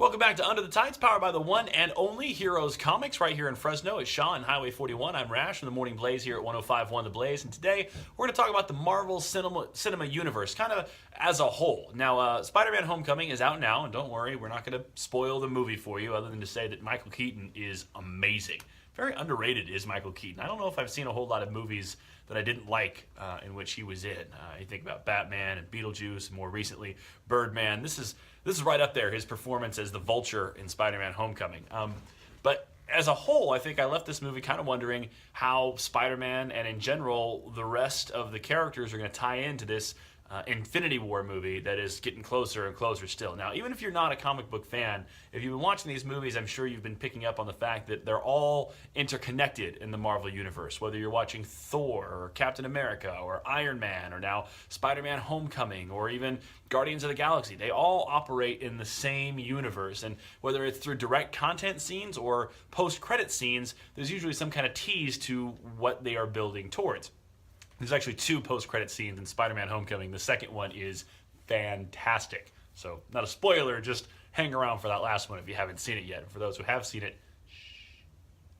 Welcome back to Under the Tights, powered by the one and only Heroes Comics, right here in Fresno. It's Sean, Highway 41. I'm Rash from the Morning Blaze here at 105.1 The Blaze, and today we're going to talk about the Marvel cinema universe, kind of as a whole. Now, Spider-Man Homecoming is out now, and don't worry, we're not going to spoil the movie for you, other than to say that Michael Keaton is amazing. Very underrated is Michael Keaton. I don't know if I've seen a whole lot of movies that I didn't like in which he was in. You think about Batman and Beetlejuice, and more recently Birdman. This is right up there, his performance as the Vulture in Spider-Man Homecoming. But as a whole, I think I left this movie kind of wondering how Spider-Man and in general the rest of the characters are going to tie into this Infinity War movie that is getting closer and closer still. Now, even if you're not a comic book fan, if you've been watching these movies, I'm sure you've been picking up on the fact that they're all interconnected in the Marvel Universe. Whether you're watching Thor or Captain America or Iron Man or now Spider-Man Homecoming or even Guardians of the Galaxy, they all operate in the same universe. And whether it's through direct content scenes or post-credit scenes, there's usually some kind of tease to what they are building towards. There's actually two post-credit scenes in Spider-Man Homecoming. The second one is fantastic. So, not a spoiler, just hang around for that last one if you haven't seen it yet. And for those who have seen it,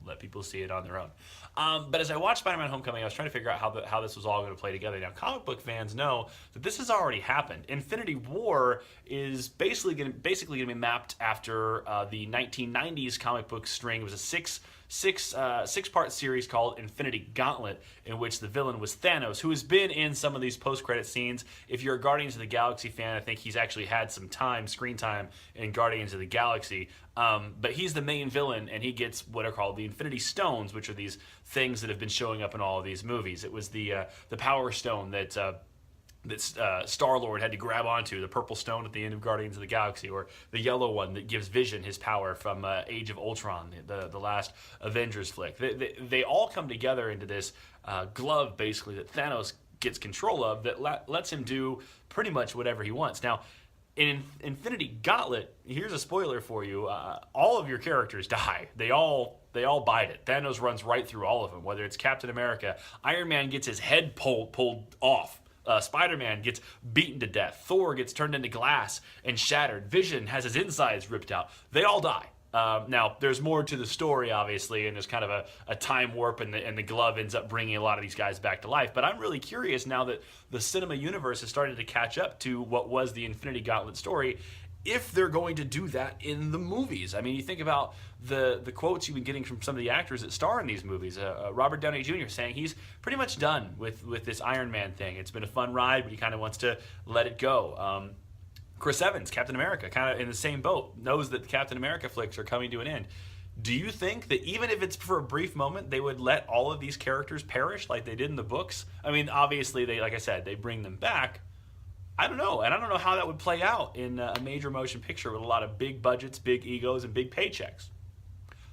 let people see it on their own. But as I watched Spider-Man Homecoming, I was trying to figure out how this was all going to play together. Now, comic book fans know that this has already happened. Infinity War is basically going to be mapped after the 1990s comic book string. It was a six-part series called Infinity Gauntlet, in which the villain was Thanos, who has been in some of these post-credit scenes. If you're a Guardians of the Galaxy fan, I think he's actually had some screen time in Guardians of the Galaxy. But he's the main villain, and he gets what are called the Infinity Stones, which are these things that have been showing up in all of these movies. It was the Power Stone that Star-Lord had to grab onto, the purple stone at the end of Guardians of the Galaxy, or the yellow one that gives Vision his power from Age of Ultron, the last Avengers flick. They all come together into this glove, basically, that Thanos gets control of that lets him do pretty much whatever he wants. Now, in Infinity Gauntlet, here's a spoiler for you, all of your characters die. They all bite it. Thanos runs right through all of them, whether it's Captain America. Iron Man gets his head pulled off. Spider-Man gets beaten to death. Thor gets turned into glass and shattered. Vision has his insides ripped out. They all die. Now, there's more to the story, obviously, and there's kind of a time warp, and the glove ends up bringing a lot of these guys back to life. But I'm really curious now that the cinema universe has started to catch up to what was the Infinity Gauntlet story, if they're going to do that in the movies. I mean, you think about the quotes you've been getting from some of the actors that star in these movies. Robert Downey Jr. saying he's pretty much done with this Iron Man thing. It's been a fun ride, but he kind of wants to let it go. Chris Evans, Captain America, kind of in the same boat, knows that the Captain America flicks are coming to an end. Do you think that even if it's for a brief moment, they would let all of these characters perish like they did in the books? I mean, obviously, like I said, they bring them back. I don't know, and I don't know how that would play out in a major motion picture with a lot of big budgets, big egos, and big paychecks.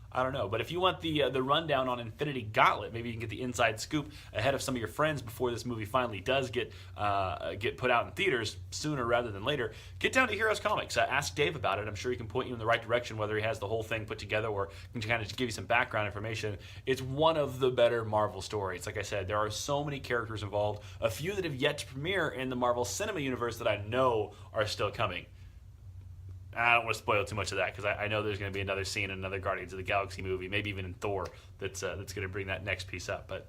I don't know, but if you want the rundown on Infinity Gauntlet, maybe you can get the inside scoop ahead of some of your friends before this movie finally does get put out in theaters sooner rather than later. Get down to Heroes Comics. Ask Dave about it. I'm sure he can point you in the right direction, whether he has the whole thing put together or can kind of give you some background information. It's one of the better Marvel stories. Like I said, there are so many characters involved, a few that have yet to premiere in the Marvel Cinema Universe that I know are still coming. I don't want to spoil too much of that because I know there's going to be another scene in another Guardians of the Galaxy movie, maybe even in Thor, that's going to bring that next piece up. But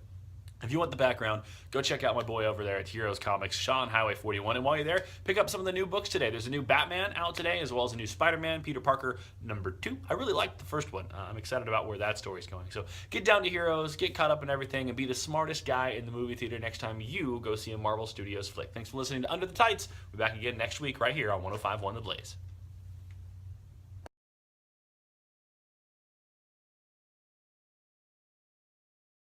if you want the background, go check out my boy over there at Heroes Comics, Sean, Highway 41. And while you're there, pick up some of the new books today. There's a new Batman out today, as well as a new Spider-Man, Peter Parker #2. I really liked the first one. I'm excited about where that story's going. So get down to Heroes, get caught up in everything, and be the smartest guy in the movie theater next time you go see a Marvel Studios flick. Thanks for listening to Under the Tights. We'll be back again next week right here on 105.1 The Blaze.